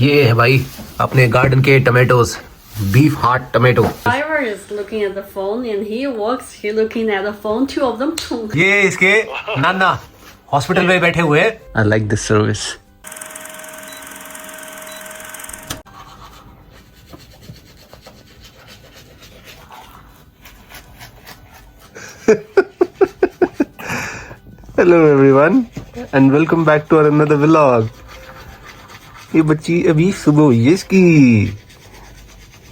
ये है भाई अपने गार्डन के tomatoes, beef heart tomato. Driver is looking at the phone and he works, he looking at the phone, two of them. ये इसके नाना hospital में बैठे हुए। I like this service. Hello everyone and welcome back to another vlog. ये बच्ची अभी सुबह हुई है इसकी,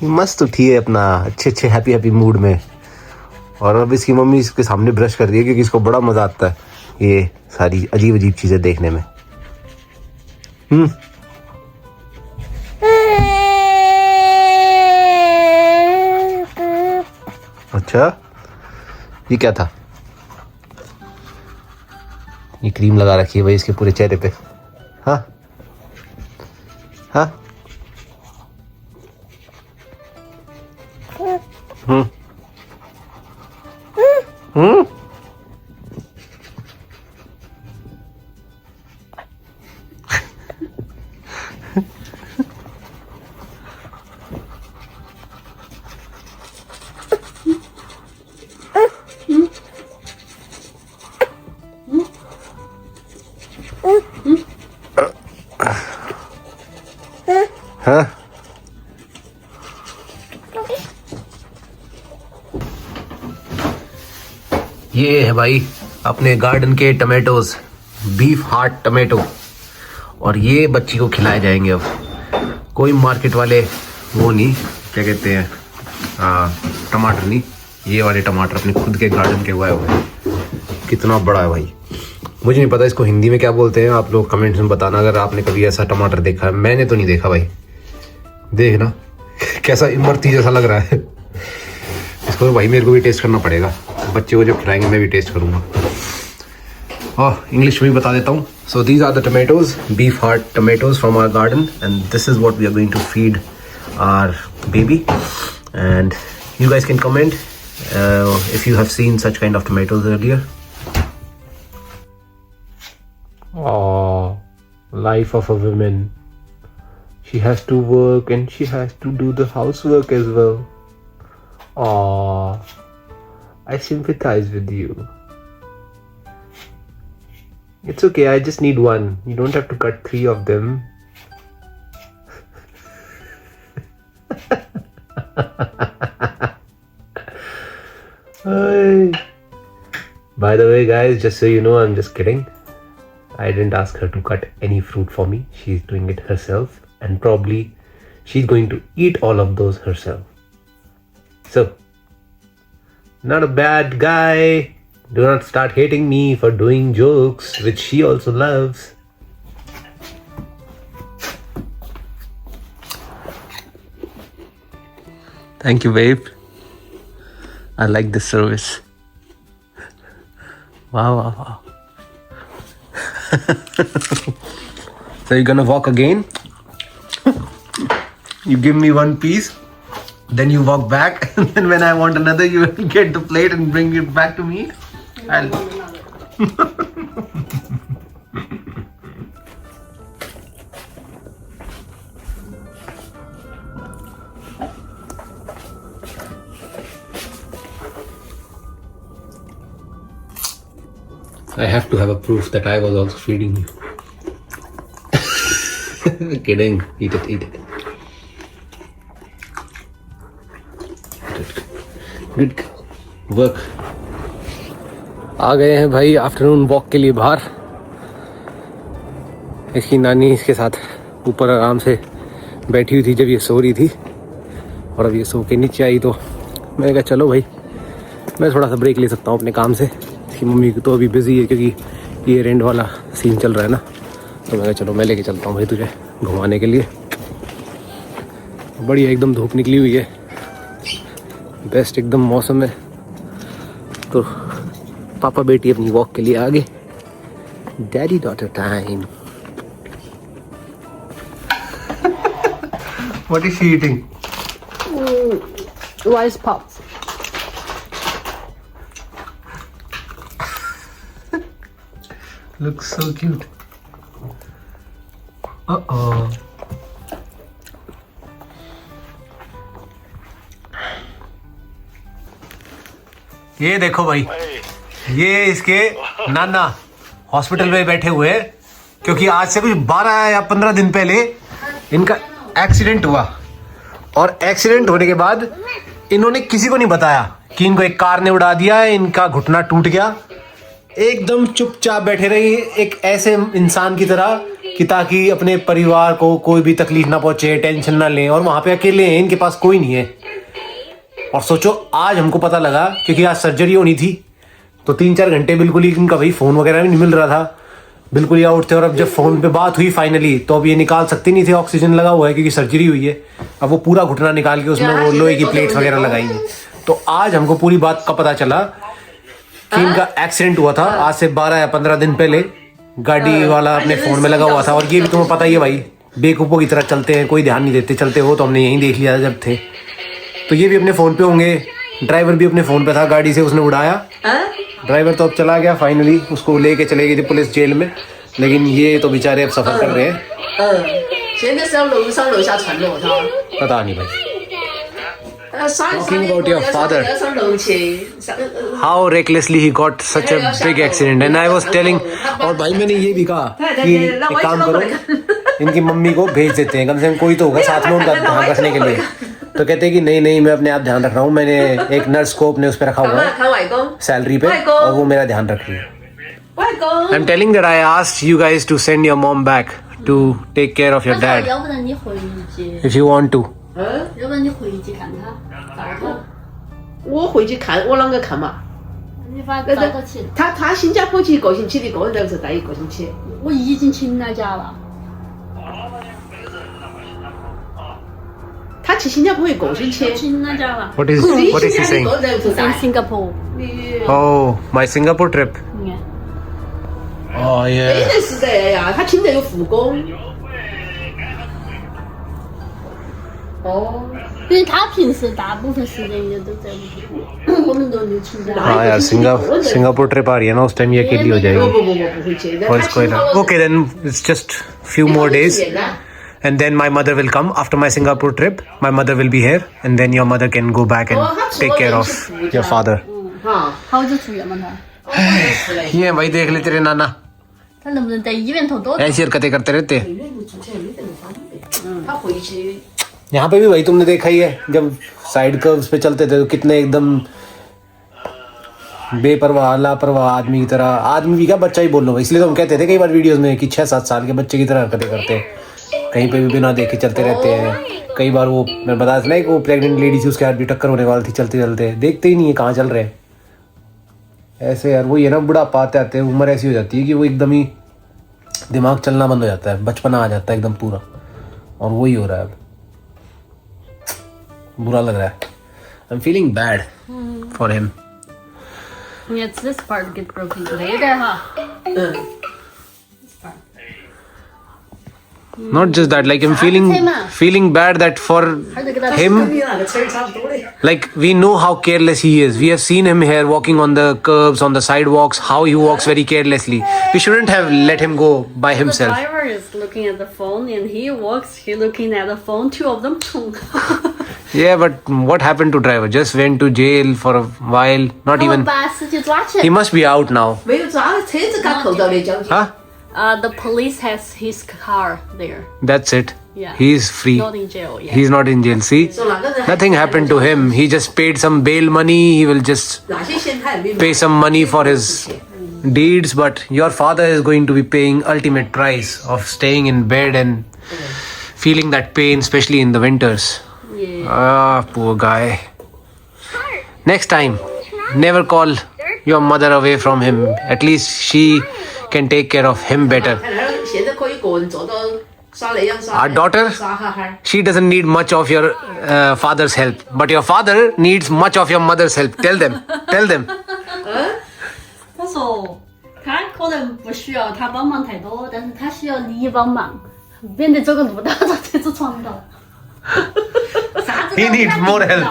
मस्त उठी है अपना अच्छे हैप्पी मूड में। और अब इसकी मम्मी इसके सामने ब्रश कर रही है क्योंकि इसको बड़ा मजा आता है ये सारी अजीब चीजें देखने में। अच्छा ये क्या था? ये क्रीम लगा रखी है भाई इसके पूरे चेहरे पे। हाँ हाँ हम्म हम्म हाँ ये है भाई अपने गार्डन के टमेटोज, बीफ हार्ट टमेटो। और ये बच्ची को खिलाए जाएंगे अब। कोई मार्केट वाले वो नहीं, क्या कहते हैं, टमाटर नहीं, ये वाले टमाटर अपने खुद के गार्डन के उगाए हुए हैं। कितना बड़ा है भाई, मुझे नहीं पता इसको हिंदी में क्या बोलते हैं। आप लोग कमेंट्स में बताना अगर आपने कभी ऐसा टमाटर देखा है। मैंने तो नहीं देखा भाई। देख ना कैसा इमरती जैसा लग रहा है इसको। तो भाई मेरे को भी टेस्ट करना पड़ेगा, बच्चे को जब खिलाएंगे मैं भी टेस्ट करूंगा। और इंग्लिश में भी बता देता हूँ। So these are the tomatoes, beef heart tomatoes from our garden and this is what we are going to feed our baby. And you guys can comment if you have seen such kind of tomatoes earlier. Oh, life of a woman. She has to work and she has to do the housework as well. Oh, I sympathize with you. It's okay, I just need one. You don't have to cut 3 of them. By the way guys, just so you know, I'm just kidding. I didn't ask her to cut any fruit for me. She's doing it herself and probably she's going to eat all of those herself. So, not a bad guy. Do not start hating me for doing jokes which she also loves. Thank you babe. I like this service. Wow. So you're gonna walk again? You give me one piece, then you walk back, and then when I want another, you get the plate and bring it back to me. I have to have a proof that I was also feeding you. Kidding. Eat it. Good work. आ गए हैं भाई afternoon walk के लिए बाहर। इसकी नानी इसके साथ ऊपर आराम से बैठी हुई थी जब ये सो रही थी, और अब ये सो के नीचे आई तो मैंने कहा चलो भाई मैं थोड़ा सा ब्रेक ले सकता हूँ अपने काम से। इसकी मम्मी तो अभी बिजी है क्योंकि ये रेंट वाला सीन चल रहा है ना, तो मैं कहा चलो मैं लेके चलता हूँ भाई तुझे घुमाने के लिए। बढ़िया एकदम धूप निकली हुई है, बेस्ट एकदम मौसम है। तो पापा बेटी अपनी वॉक के लिए आ गए। Daddy daughter time. What is she eating? Rice puffs. Looks so cute. Uh-oh. ये देखो भाई, ये इसके नाना हॉस्पिटल में बैठे हुए हैं क्योंकि आज से कुछ 12 या 15 दिन पहले इनका एक्सीडेंट हुआ और एक्सीडेंट होने के बाद इन्होंने किसी को नहीं बताया कि इनको एक कार ने उड़ा दिया है, इनका घुटना टूट गया। एकदम चुपचाप बैठे रही एक ऐसे इंसान की तरह कि ताकि अपने परिवार को कोई भी तकलीफ ना पहुंचे, टेंशन ना लें, और वहां पे अकेले हैं, इनके पास कोई नहीं है। और सोचो आज हमको पता लगा क्योंकि आज सर्जरी होनी थी तो 3-4 घंटे बिल्कुल ही इनका भाई फोन वगैरह भी नहीं मिल रहा था, बिल्कुल ही आउट थे। और अब जब फोन पे बात हुई फाइनली तो अब ये निकाल सकते नहीं थे, ऑक्सीजन लगा हुआ है क्योंकि सर्जरी हुई है। अब वो पूरा घुटना निकाल के उसमें वो लोहे की प्लेट वगैरह लगाई है। तो आज हमको पूरी बात का पता चला कि इनका एक्सीडेंट हुआ था आज से 12 या 15 दिन पहले। गाड़ी वाला अपने फोन में लगा हुआ था और ये भी तुम्हें पता ही है भाई, बेवकूफों की तरह चलते हैं, कोई ध्यान नहीं देते। चलते हो तो हमने यहीं देख लिया जब थे, तो ये भी अपने फोन पे होंगे। ड्राइवर भी अपने फोन पे था, गाड़ी से उसने उड़ाया। ड्राइवर तो अब चला गया फाइनली, उसको लेके चले गई थी पुलिस जेल में, लेकिन ये तो बेचारे अब सफर कर रहे हैं। पता नहीं भाई। Talking about your father, how recklessly he got such a big accident, and I was telling, और भाई मैंने ये भी कहा कि एक काम करो, इनकी मम्मी को भेज देते हैं, कम से कम कोई तो होगा साथ में उनका ध्यान रखने के लिए। तो कहते हैं कि नहीं नहीं मैं अपने आप ध्यान रख रहा हूँ, मैंने एक नर्स को अपने उस पर रखा हुआ है सैलरी पे और वो मेरा ध्यान रख रही है। I'm telling that I asked you guys to send your mom back to take care of your dad 要不然你回去， if you want to. 要不然你回去看他，找他，我回去看，我啷个看嘛？你把他找到起。他新加坡去1个星期的，个人在不是待1个星期？我已经请了假了。他去新加坡1个星期。请了假了。 What is he saying? In Singapore。 Oh, my Singapore trip. 你看。 Oh 没 yeah. 得是的呀，他请的有护工。哦。 因为他平时大部分时间也都在屋里，我们都有请假。 हाँ यार Singapore trip आ रही है ना, उस time ये अकेली हो जाएगी不回去。 और इसको okay then it's just few more days and then my mother will come after my Singapore trip. My mother will be here and then your mother can go back and take care of your father. 哈。 好久出院吗他？ ये भाई देख ले तेरे नाना 他能不能在医院头多？ ऐसी हरकतें करते रहते हैं। 他回去。 यहाँ पे भी भाई तुमने देखा ही है, जब साइड कर्व्स पे चलते थे तो कितने एकदम बेपरवाह लापरवाह आदमी की तरह, आदमी भी क्या बच्चा ही बोल लो, इसलिए तो हम कहते थे कई बार वीडियोस में कि 6-7 साल के बच्चे की तरह हरकतें करते हैं, कहीं पे भी बिना देखे चलते रहते हैं। कई बार वो मैं बता था ना कि वो प्रेग्नेंट लेडी थी, उसके हाथ भी टक्कर होने वाली थी, चलते चलते देखते ही नहीं है कहाँ चल रहे हैं। ऐसे यार वही है ना, बुढ़ापा आते आते उम्र ऐसी हो जाती है कि वो एकदम ही दिमाग चलना बंद हो जाता है, बचपना आ जाता है एकदम पूरा, और वही हो रहा है अब। बुरा लग रहा है। I'm feeling bad for him. Yes, this part get broken later, huh? This part. Not just that, like I'm feeling bad that for him, like we know how careless he is. We have seen him here walking on the curbs, on the sidewalks, how he walks very carelessly. We shouldn't have let him go by himself. The driver is looking at the phone and he looking at the phone. Two of them. Yeah, but what happened to driver? Just went to jail for a while. Not even. 把司机抓起来。 He must be out now. 没有抓，车子刚扣到的交警。 Huh? The police has his car there. That's it. Yeah. He's free. Not in jail. Yeah. He's not in jail. See, 说哪个人？ nothing happened to him. He just paid some bail money. He will just 哪些县他也没 pay some money for his deeds. But your father is going to be paying ultimate price of staying in bed and feeling that pain, especially in the winters. Yeah. Ah, poor guy. Next time, never call your mother away from him. At least she can take care of him better. 现在可以个人做到耍那样耍。 Our daughter, 耍哈哈。 she doesn't need much of your father's help, but your father needs much of your mother's help. Tell them. Tell them. 他说他可能不需要他帮忙太多，但是他需要你帮忙，免得走个路到这车子撞到。 He needs more help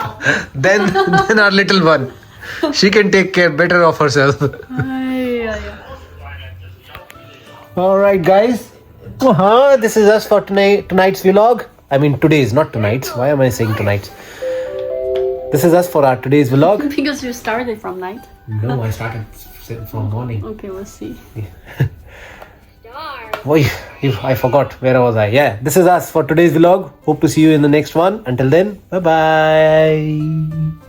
than our little one. She can take care better of herself. 哎呀呀！ All right, guys. This is us for tonight's vlog. I mean today's, not tonight's. Why am I saying tonight's? This is us for our today's vlog. Because you started from night. No, I started from morning. Okay, we'll see. Wait, I forgot. Where was I? Yeah, this is us for today's vlog. Hope to see you in the next one. Until then, bye bye.